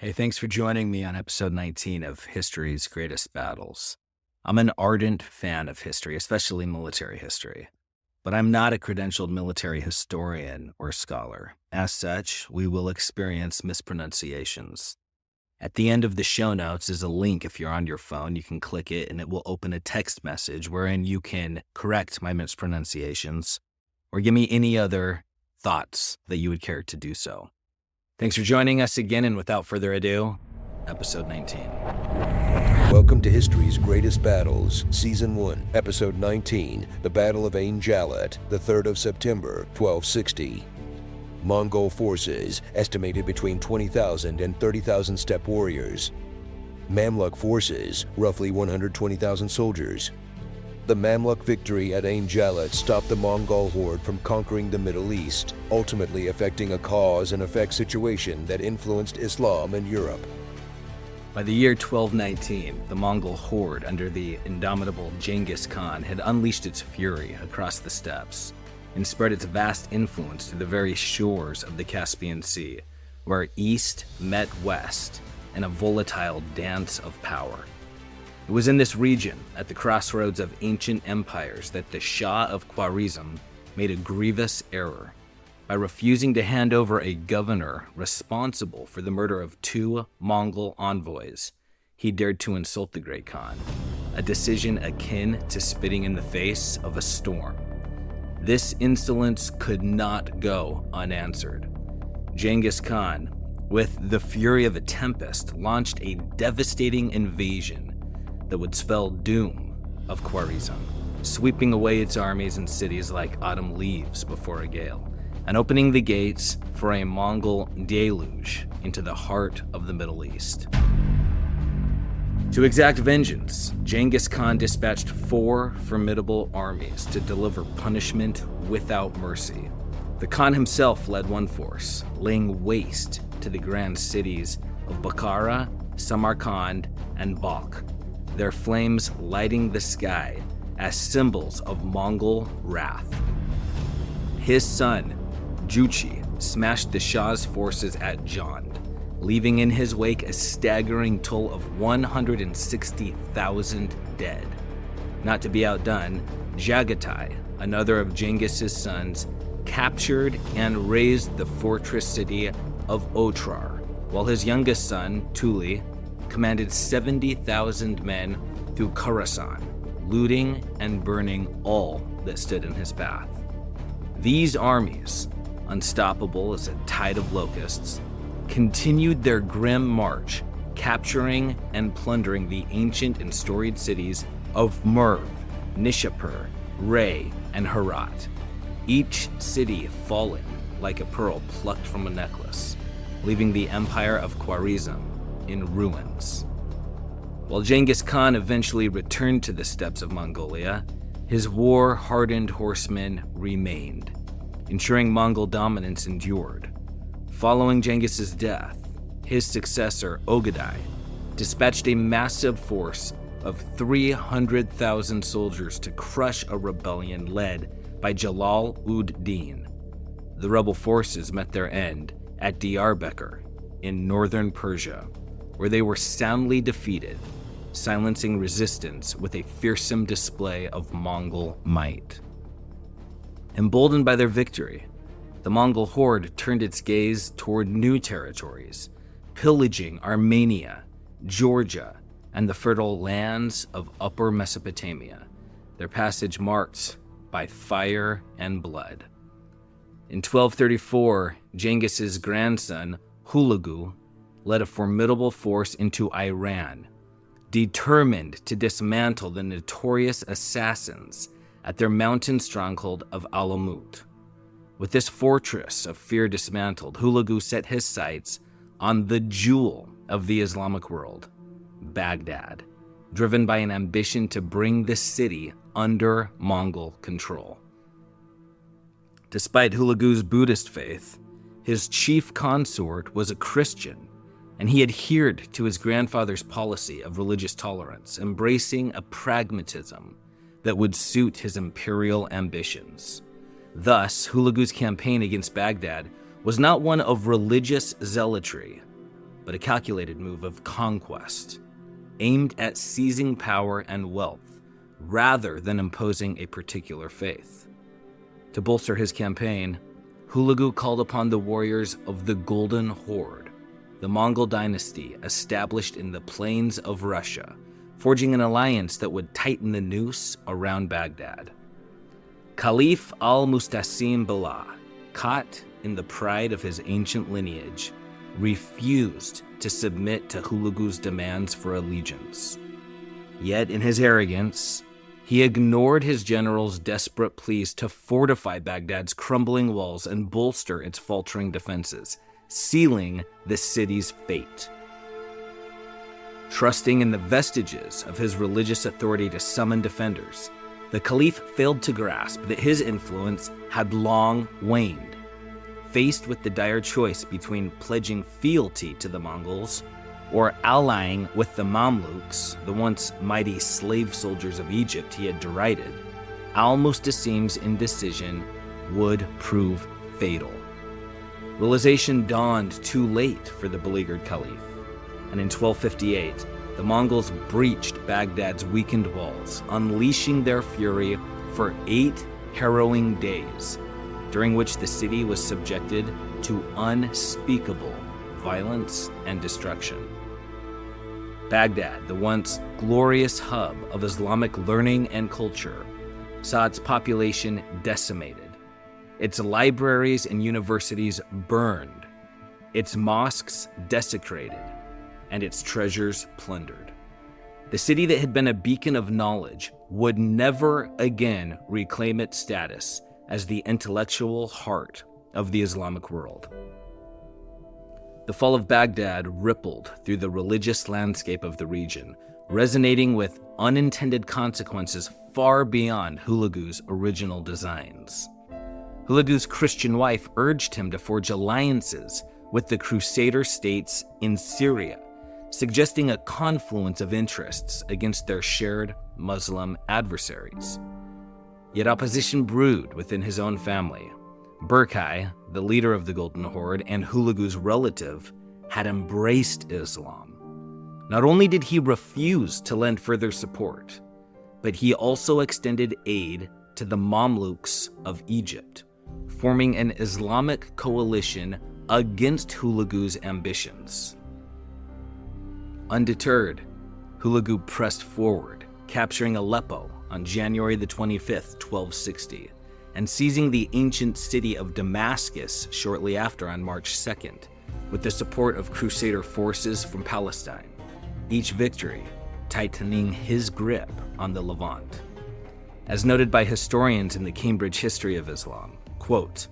Hey, thanks for joining me on episode 19 of History's Greatest Battles. I'm an ardent fan of history, especially military history, but I'm not a credentialed military historian or scholar. As such, we will experience mispronunciations. At the end of the show notes is a link. If you're on your phone, you can click it and it will open a text message wherein you can correct my mispronunciations or give me any other thoughts that you would care to do so. Thanks for joining us again, and without further ado, episode 19. Welcome to History's Greatest Battles, Season 1, Episode 19, The Battle of Ain Jalut, the 3rd of September, 1260. Mongol forces, estimated between 20,000 and 30,000 steppe warriors. Mamluk forces, roughly 120,000 soldiers. The Mamluk victory at Ain Jalut stopped the Mongol horde from conquering the Middle East, ultimately affecting a cause and effect situation that influenced Islam in Europe. By the year 1219, the Mongol horde under the indomitable Genghis Khan had unleashed its fury across the steppes and spread its vast influence to the very shores of the Caspian Sea, where East met West in a volatile dance of power. It was in this region, at the crossroads of ancient empires, that the Shah of Khwarezm made a grievous error. By refusing to hand over a governor responsible for the murder of 2 Mongol envoys, he dared to insult the Great Khan, a decision akin to spitting in the face of a storm. This insolence could not go unanswered. Genghis Khan, with the fury of a tempest, launched a devastating invasion that would spell doom of Khwarezm, sweeping away its armies and cities like autumn leaves before a gale, and opening the gates for a Mongol deluge into the heart of the Middle East. To exact vengeance, Genghis Khan dispatched 4 formidable armies to deliver punishment without mercy. The Khan himself led one force, laying waste to the grand cities of Bukhara, Samarkand, and Balkh, their flames lighting the sky as symbols of Mongol wrath. His son, Juchi, smashed the Shah's forces at Jand, leaving in his wake a staggering toll of 160,000 dead. Not to be outdone, Jagatai, another of Genghis's sons, captured and razed the fortress city of Otrar, while his youngest son, Tuli, commanded 70,000 men through Khorasan, looting and burning all that stood in his path. These armies, unstoppable as a tide of locusts, continued their grim march, capturing and plundering the ancient and storied cities of Merv, Nishapur, Ray, and Herat, each city falling like a pearl plucked from a necklace, leaving the empire of Khwarezm in ruins. While Genghis Khan eventually returned to the steppes of Mongolia, his war-hardened horsemen remained, ensuring Mongol dominance endured. Following Genghis's death, his successor, Ogadai, dispatched a massive force of 300,000 soldiers to crush a rebellion led by Jalal-ud-Din. The rebel forces met their end at Diyarbakir in northern Persia, where they were soundly defeated, silencing resistance with a fearsome display of Mongol might. Emboldened by their victory, the Mongol horde turned its gaze toward new territories, pillaging Armenia, Georgia, and the fertile lands of Upper Mesopotamia, their passage marked by fire and blood. In 1234, Genghis's grandson, Hulagu, led a formidable force into Iran, determined to dismantle the notorious assassins at their mountain stronghold of Alamut. With this fortress of fear dismantled, Hulagu set his sights on the jewel of the Islamic world, Baghdad, driven by an ambition to bring the city under Mongol control. Despite Hulagu's Buddhist faith, his chief consort was a Christian, and he adhered to his grandfather's policy of religious tolerance, embracing a pragmatism that would suit his imperial ambitions. Thus, Hulagu's campaign against Baghdad was not one of religious zealotry, but a calculated move of conquest, aimed at seizing power and wealth rather than imposing a particular faith. To bolster his campaign, Hulagu called upon the warriors of the Golden Horde, the Mongol dynasty established in the plains of Russia, forging an alliance that would tighten the noose around Baghdad. Caliph al-Mustasim Billah, caught in the pride of his ancient lineage, refused to submit to Hulagu's demands for allegiance. Yet in his arrogance, he ignored his general's desperate pleas to fortify Baghdad's crumbling walls and bolster its faltering defenses, sealing the city's fate. Trusting in the vestiges of his religious authority to summon defenders, the Caliph failed to grasp that his influence had long waned. Faced with the dire choice between pledging fealty to the Mongols or allying with the Mamluks, the once mighty slave soldiers of Egypt he had derided, al-Mustasim's indecision would prove fatal. Realization dawned too late for the beleaguered Caliph, and in 1258, the Mongols breached Baghdad's weakened walls, unleashing their fury for 8 harrowing days, during which the city was subjected to unspeakable violence and destruction. Baghdad, the once glorious hub of Islamic learning and culture, saw its population decimated, its libraries and universities burned, its mosques desecrated, and its treasures plundered. The city that had been a beacon of knowledge would never again reclaim its status as the intellectual heart of the Islamic world. The fall of Baghdad rippled through the religious landscape of the region, resonating with unintended consequences far beyond Hulagu's original designs. Hulagu's Christian wife urged him to forge alliances with the Crusader states in Syria, suggesting a confluence of interests against their shared Muslim adversaries. Yet opposition brewed within his own family. Berkay, the leader of the Golden Horde and Hulagu's relative, had embraced Islam. Not only did he refuse to lend further support, but he also extended aid to the Mamluks of Egypt, forming an Islamic coalition against Hulagu's ambitions. Undeterred, Hulagu pressed forward, capturing Aleppo on January the 25th, 1260, and seizing the ancient city of Damascus shortly after on March 2nd, with the support of Crusader forces from Palestine, each victory tightening his grip on the Levant. As noted by historians in the Cambridge History of Islam, quote,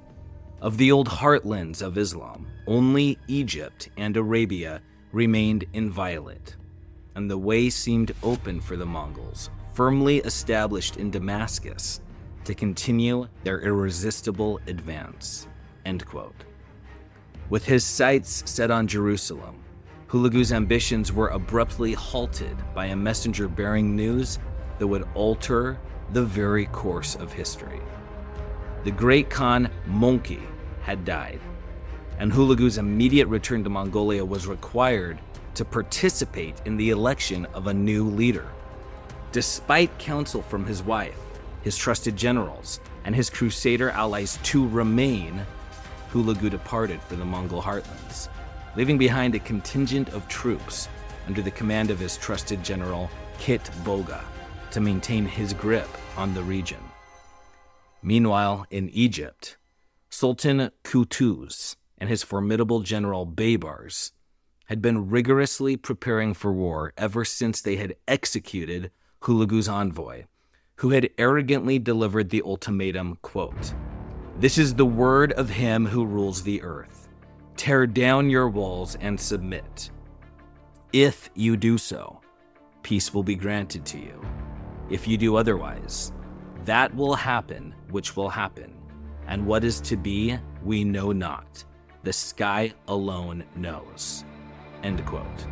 "Of the old heartlands of Islam, only Egypt and Arabia remained inviolate, and the way seemed open for the Mongols, firmly established in Damascus, to continue their irresistible advance," end quote. With his sights set on Jerusalem, Hulagu's ambitions were abruptly halted by a messenger bearing news that would alter the very course of history. The great Khan Mongol had died, and Hulagu's immediate return to Mongolia was required to participate in the election of a new leader. Despite counsel from his wife, his trusted generals, and his Crusader allies to remain, Hulagu departed for the Mongol heartlands, leaving behind a contingent of troops under the command of his trusted general Kit Boga to maintain his grip on the region. Meanwhile, in Egypt, Sultan Qutuz and his formidable general Baybars had been rigorously preparing for war ever since they had executed Hulagu's envoy, who had arrogantly delivered the ultimatum, quote, "This is the word of him who rules the earth. Tear down your walls and submit. If you do so, peace will be granted to you. If you do otherwise, that will happen which will happen, and what is to be we know not. The sky alone knows," end quote.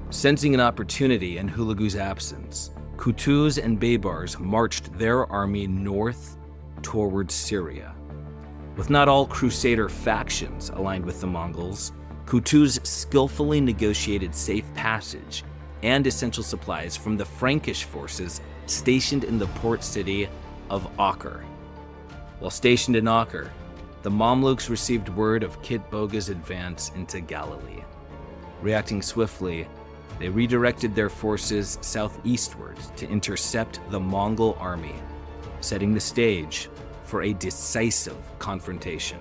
Sensing an opportunity in Hulagu's absence, Qutuz and Baybars marched their army north toward Syria. With not all Crusader factions aligned with the Mongols, Kutuz skillfully negotiated safe passage and essential supplies from the Frankish forces stationed in the port city of Acre. While stationed in Acre, the Mamluks received word of Kit Boga's advance into Galilee. Reacting swiftly, they redirected their forces southeastward to intercept the Mongol army, setting the stage for a decisive confrontation.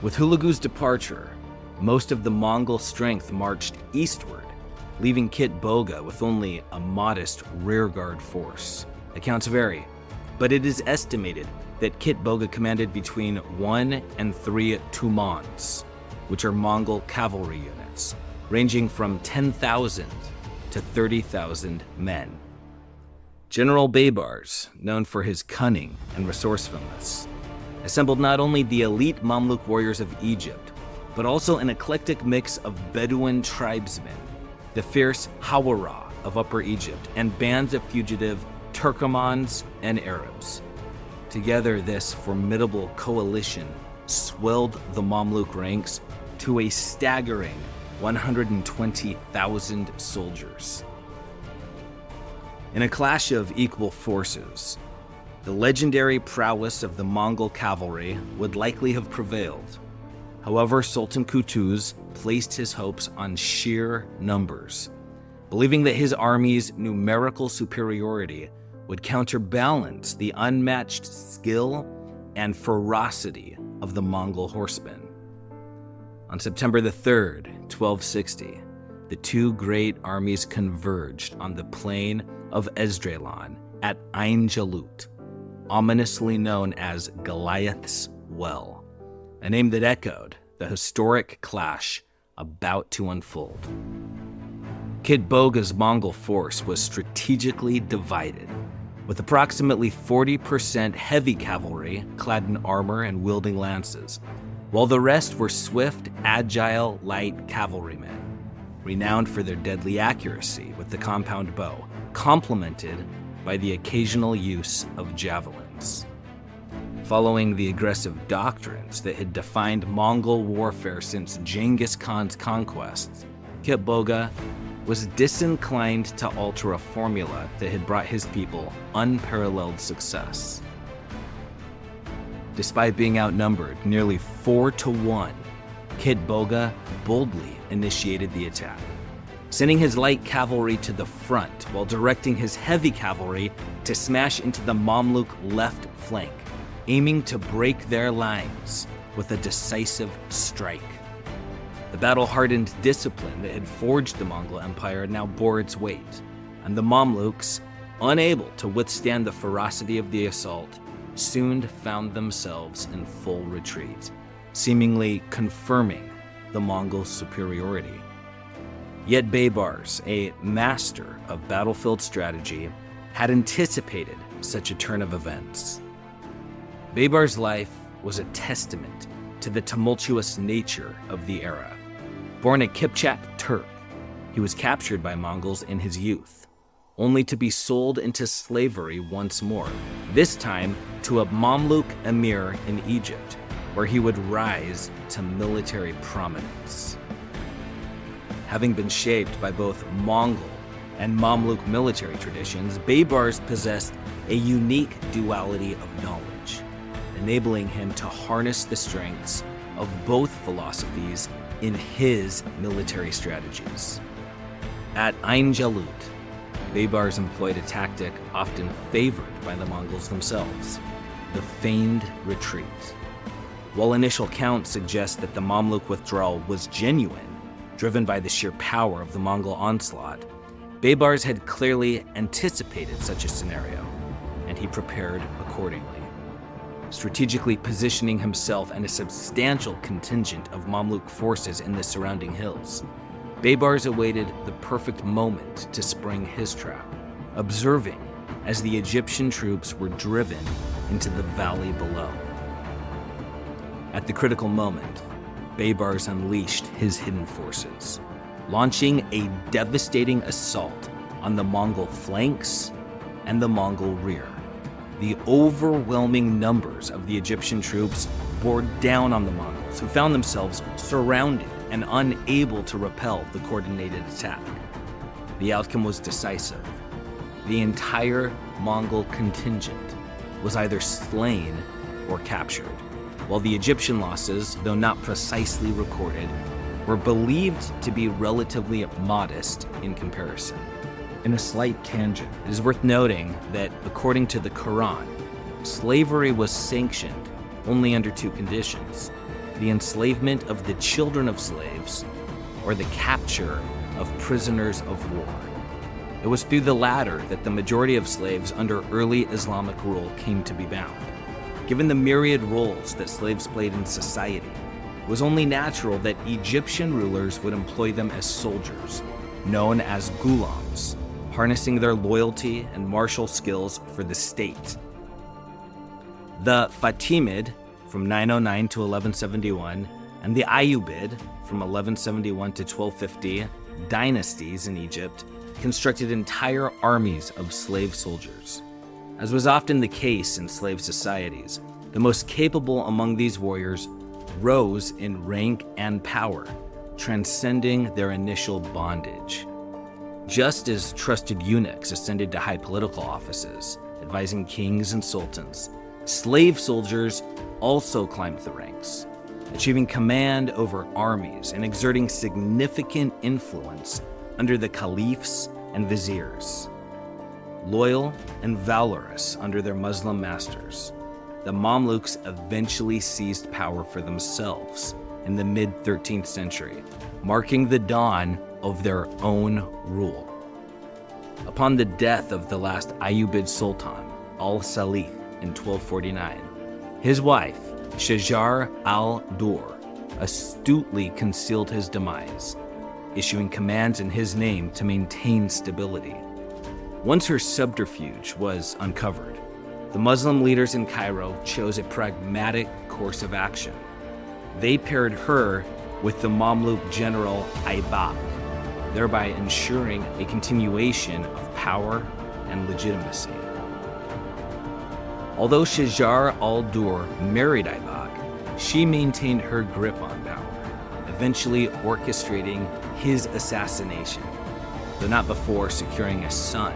With Hulagu's departure, most of the Mongol strength marched eastward, leaving Kit Boga with only a modest rearguard force. Accounts vary, but it is estimated that Kit Boga commanded between 1 and 3 tumans, which are Mongol cavalry units, ranging from 10,000 to 30,000 men. General Baybars, known for his cunning and resourcefulness, assembled not only the elite Mamluk warriors of Egypt, but also an eclectic mix of Bedouin tribesmen, the fierce Hawara of Upper Egypt, and bands of fugitive Turkomans and Arabs. Together, this formidable coalition swelled the Mamluk ranks to a staggering 120,000 soldiers. In a clash of equal forces, the legendary prowess of the Mongol cavalry would likely have prevailed. However, Sultan Kutuz placed his hopes on sheer numbers, believing that his army's numerical superiority would counterbalance the unmatched skill and ferocity of the Mongol horsemen. On September the 3rd, 1260, the two great armies converged on the plain of Esdraelon at Ain Jalut, ominously known as Goliath's Well, a name that echoed the historic clash about to unfold. Kit Boga's Mongol force was strategically divided, with approximately 40% heavy cavalry clad in armor and wielding lances, while the rest were swift, agile, light cavalrymen, renowned for their deadly accuracy with the compound bow, complemented by the occasional use of javelins. Following the aggressive doctrines that had defined Mongol warfare since Genghis Khan's conquests, Kit Boga was disinclined to alter a formula that had brought his people unparalleled success. Despite being outnumbered nearly 4-1, Kit Boga boldly initiated the attack, sending his light cavalry to the front while directing his heavy cavalry to smash into the Mamluk left flank, aiming to break their lines with a decisive strike. The battle-hardened discipline that had forged the Mongol Empire now bore its weight, and the Mamluks, unable to withstand the ferocity of the assault, soon found themselves in full retreat, seemingly confirming the Mongol superiority. Yet Baybars, a master of battlefield strategy, had anticipated such a turn of events. Baybars' life was a testament to the tumultuous nature of the era. Born a Kipchak Turk, he was captured by Mongols in his youth, only to be sold into slavery once more, this time to a Mamluk emir in Egypt, where he would rise to military prominence. Having been shaped by both Mongol and Mamluk military traditions, Baybars possessed a unique duality of knowledge, enabling him to harness the strengths of both philosophies in his military strategies. At Ain Jalut, Baybars employed a tactic often favored by the Mongols themselves, the feigned retreat. While initial counts suggest that the Mamluk withdrawal was genuine, driven by the sheer power of the Mongol onslaught, Baybars had clearly anticipated such a scenario, and he prepared accordingly. Strategically positioning himself and a substantial contingent of Mamluk forces in the surrounding hills, Baybars awaited the perfect moment to spring his trap, observing as the Egyptian troops were driven into the valley below. At the critical moment, Baybars unleashed his hidden forces, launching a devastating assault on the Mongol flanks and the Mongol rear. The overwhelming numbers of the Egyptian troops bore down on the Mongols, Mongols, who found themselves surrounded and unable to repel the coordinated attack. The outcome was decisive. The entire Mongol contingent was either slain or captured, while the Egyptian losses, though not precisely recorded, were believed to be relatively modest in comparison. In a slight tangent, it is worth noting that, according to the Quran, slavery was sanctioned only under two conditions: the enslavement of the children of slaves or the capture of prisoners of war. It was through the latter that the majority of slaves under early Islamic rule came to be bound. Given the myriad roles that slaves played in society, it was only natural that Egyptian rulers would employ them as soldiers, known as gulams, harnessing their loyalty and martial skills for the state. The Fatimid, from 909 to 1171, and the Ayyubid, from 1171 to 1250, dynasties in Egypt constructed entire armies of slave soldiers. As was often the case in slave societies, the most capable among these warriors rose in rank and power, transcending their initial bondage. Just as trusted eunuchs ascended to high political offices, advising kings and sultans, slave soldiers also climbed the ranks, achieving command over armies and exerting significant influence under the caliphs and viziers. Loyal and valorous under their Muslim masters, the Mamluks eventually seized power for themselves in the mid-13th century, marking the dawn of their own rule. Upon the death of the last Ayyubid Sultan, al-Salih, in 1249, his wife, Shajar al-Dur, astutely concealed his demise, issuing commands in his name to maintain stability. Once her subterfuge was uncovered, the Muslim leaders in Cairo chose a pragmatic course of action. They paired her with the Mamluk general Aybak, thereby ensuring a continuation of power and legitimacy. Although Shajar al-Dur married Aybak, she maintained her grip on power, eventually orchestrating his assassination, though not before securing a son,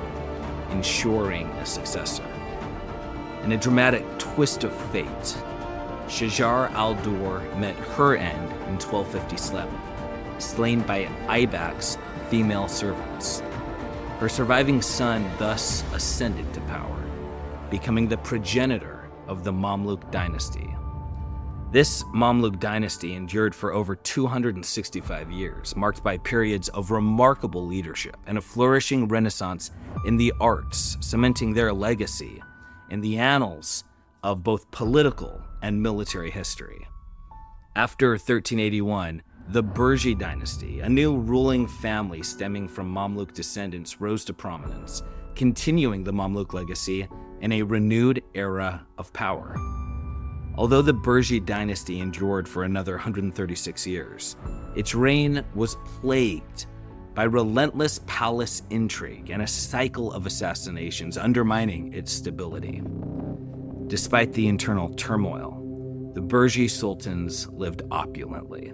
ensuring a successor. In a dramatic twist of fate, Shajar al-Dur met her end in 1257, slain by Aybak's female servants. Her surviving son thus ascended to power, becoming the progenitor of the Mamluk dynasty. This Mamluk dynasty endured for over 265 years, marked by periods of remarkable leadership and a flourishing renaissance in the arts, cementing their legacy in the annals of both political and military history. After 1381, the Burji dynasty, a new ruling family stemming from Mamluk descendants, rose to prominence, continuing the Mamluk legacy in a renewed era of power. Although the Burji dynasty endured for another 136 years, its reign was plagued by relentless palace intrigue and a cycle of assassinations undermining its stability. Despite the internal turmoil, the Burji sultans lived opulently,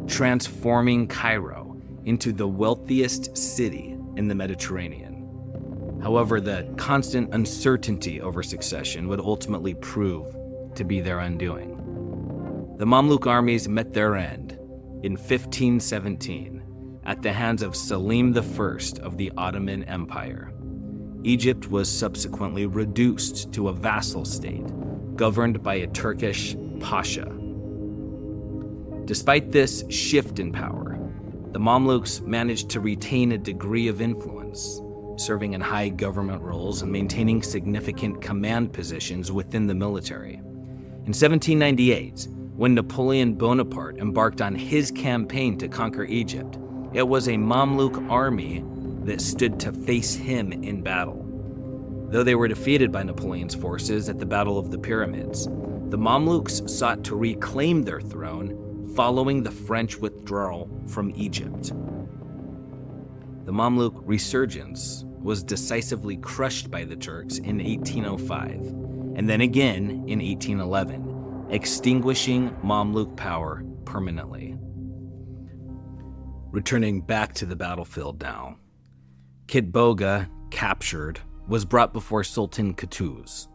transforming Cairo into the wealthiest city in the Mediterranean. However, the constant uncertainty over succession would ultimately prove to be their undoing. The Mamluk armies met their end in 1517 at the hands of Selim I of the Ottoman Empire. Egypt was subsequently reduced to a vassal state, governed by a Turkish pasha. Despite this shift in power, the Mamluks managed to retain a degree of influence, serving in high government roles and maintaining significant command positions within the military. In 1798, when Napoleon Bonaparte embarked on his campaign to conquer Egypt, it was a Mamluk army that stood to face him in battle. Though they were defeated by Napoleon's forces at the Battle of the Pyramids, the Mamluks sought to reclaim their throne following the French withdrawal from Egypt. The Mamluk resurgence was decisively crushed by the Turks in 1805, and then again in 1811, extinguishing Mamluk power permanently. Returning back to the battlefield now, Kitboga, captured, was brought before Sultan Qutuz.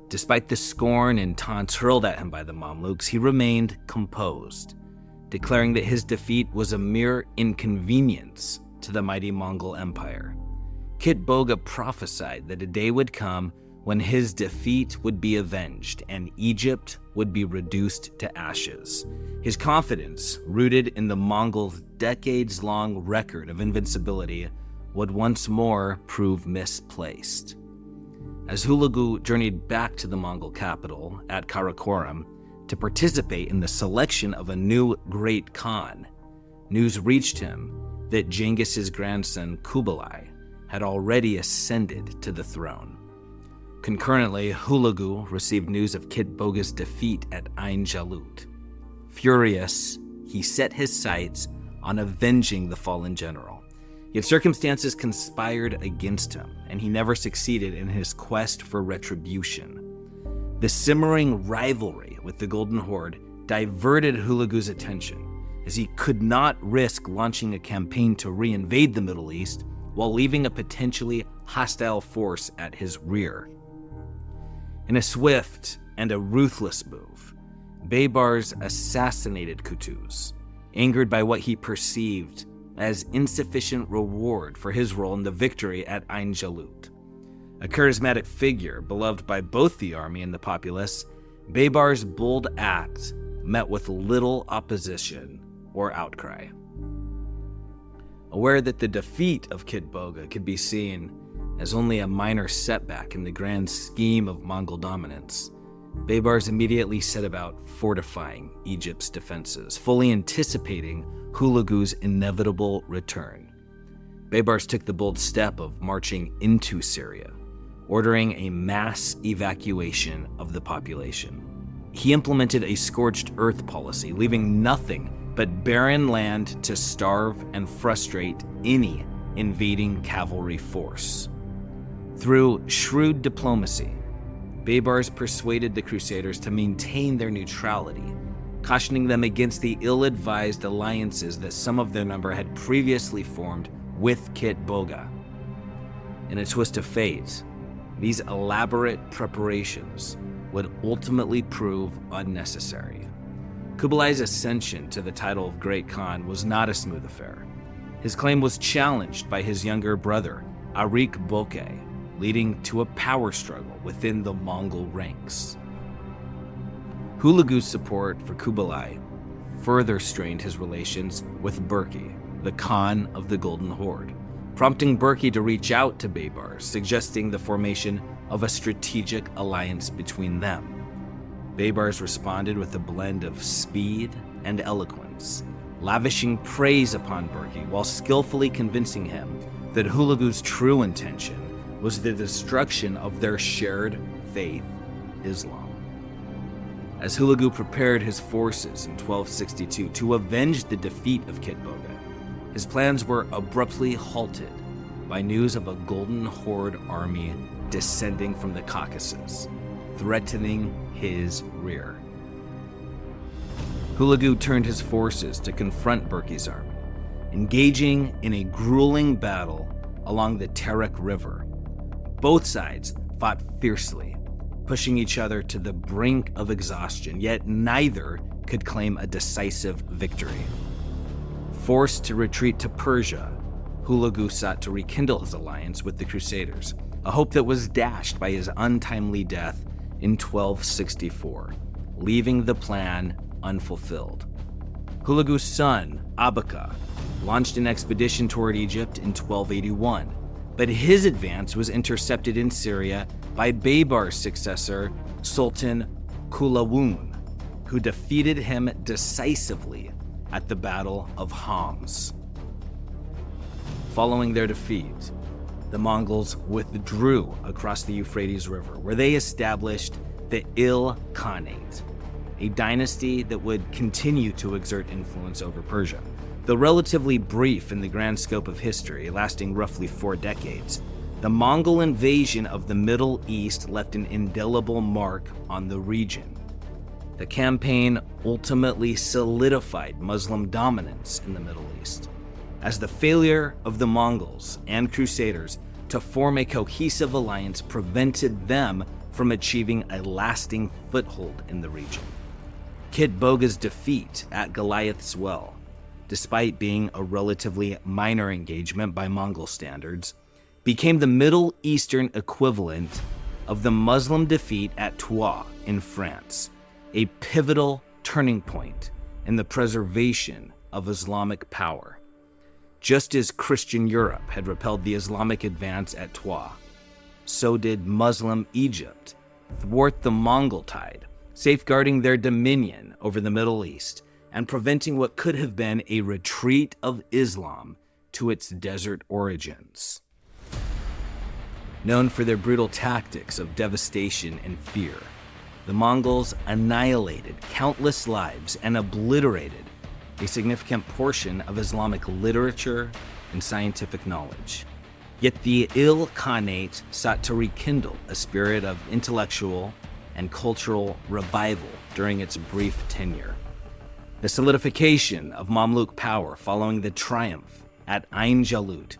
Despite the scorn and taunts hurled at him by the Mamluks, he remained composed, declaring that his defeat was a mere inconvenience to the mighty Mongol Empire. Kitboga prophesied that a day would come when his defeat would be avenged and Egypt would be reduced to ashes. His confidence, rooted in the Mongols' decades-long record of invincibility, would once more prove misplaced. As Hulagu journeyed back to the Mongol capital at Karakoram to participate in the selection of a new Great Khan, news reached him that Genghis's grandson Kublai had already ascended to the throne. Concurrently, Hulagu received news of Kitboga's defeat at Ain Jalut. Furious, he set his sights on avenging the fallen general. Yet circumstances conspired against him, and he never succeeded in his quest for retribution. The simmering rivalry with the Golden Horde diverted Hulagu's attention, as he could not risk launching a campaign to reinvade the Middle East while leaving a potentially hostile force at his rear. In a swift and a ruthless move, Baybars assassinated Qutuz, angered by what he perceived as insufficient reward for his role in the victory at Ain Jalut. A charismatic figure beloved by both the army and the populace, Baybar's bold act met with little opposition or outcry. Aware that the defeat of Kitboga could be seen as only a minor setback in the grand scheme of Mongol dominance, Baybars immediately set about fortifying Egypt's defenses, fully anticipating Hulagu's inevitable return. Baybars took the bold step of marching into Syria, ordering a mass evacuation of the population. He implemented a scorched earth policy, leaving nothing but barren land to starve and frustrate any invading cavalry force. Through shrewd diplomacy, Baybars persuaded the Crusaders to maintain their neutrality, cautioning them against the ill-advised alliances that some of their number had previously formed with Kitboga. In a twist of fate, these elaborate preparations would ultimately prove unnecessary. Kublai's ascension to the title of Great Khan was not a smooth affair. His claim was challenged by his younger brother, Arik Boke, leading to a power struggle within the Mongol ranks. Hulagu's support for Kublai further strained his relations with Berke, the Khan of the Golden Horde, prompting Berke to reach out to Baybars, suggesting the formation of a strategic alliance between them. Baybars responded with a blend of speed and eloquence, lavishing praise upon Berke while skillfully convincing him that Hulagu's true intention was the destruction of their shared faith, Islam. As Hulagu prepared his forces in 1262 to avenge the defeat of Kitboga, his plans were abruptly halted by news of a Golden Horde army descending from the Caucasus, threatening his rear. Hulagu turned his forces to confront Berke's army, engaging in a grueling battle along the Terek River. Both sides fought fiercely, pushing each other to the brink of exhaustion, yet neither could claim a decisive victory. Forced to retreat to Persia, Hulagu sought to rekindle his alliance with the Crusaders, a hope that was dashed by his untimely death in 1264, leaving the plan unfulfilled. Hulagu's son, Abaka, launched an expedition toward Egypt in 1281, but his advance was intercepted in Syria by Baybar's successor, Sultan Kulawun, who defeated him decisively at the Battle of Homs. Following their defeat, the Mongols withdrew across the Euphrates River, where they established the Il Khanate, a dynasty that would continue to exert influence over Persia. Though relatively brief in the grand scope of history, lasting roughly 4 decades, the Mongol invasion of the Middle East left an indelible mark on the region. The campaign ultimately solidified Muslim dominance in the Middle East, as the failure of the Mongols and Crusaders to form a cohesive alliance prevented them from achieving a lasting foothold in the region. Kit Boga's defeat at Goliath's Well, despite being a relatively minor engagement by Mongol standards, became the Middle Eastern equivalent of the Muslim defeat at Troyes in France, a pivotal turning point in the preservation of Islamic power. Just as Christian Europe had repelled the Islamic advance at Troyes, so did Muslim Egypt thwart the Mongol tide, safeguarding their dominion over the Middle East and preventing what could have been a retreat of Islam to its desert origins. Known for their brutal tactics of devastation and fear, the Mongols annihilated countless lives and obliterated a significant portion of Islamic literature and scientific knowledge. Yet the Il Khanate sought to rekindle a spirit of intellectual and cultural revival during its brief tenure. The solidification of Mamluk power following the triumph at Ain Jalut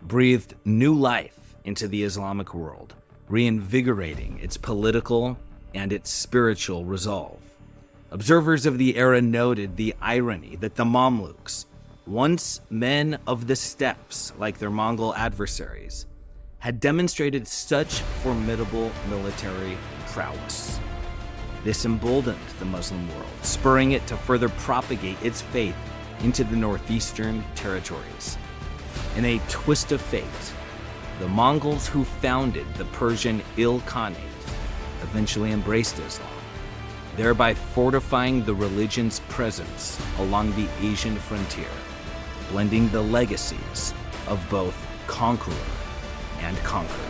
breathed new life into the Islamic world, reinvigorating its political and its spiritual resolve. Observers of the era noted the irony that the Mamluks, once men of the steppes like their Mongol adversaries, had demonstrated such formidable military prowess. This emboldened the Muslim world, spurring it to further propagate its faith into the northeastern territories. In a twist of fate, the Mongols who founded the Persian Il Khanate eventually embraced Islam, thereby fortifying the religion's presence along the Asian frontier, blending the legacies of both conqueror and conquered.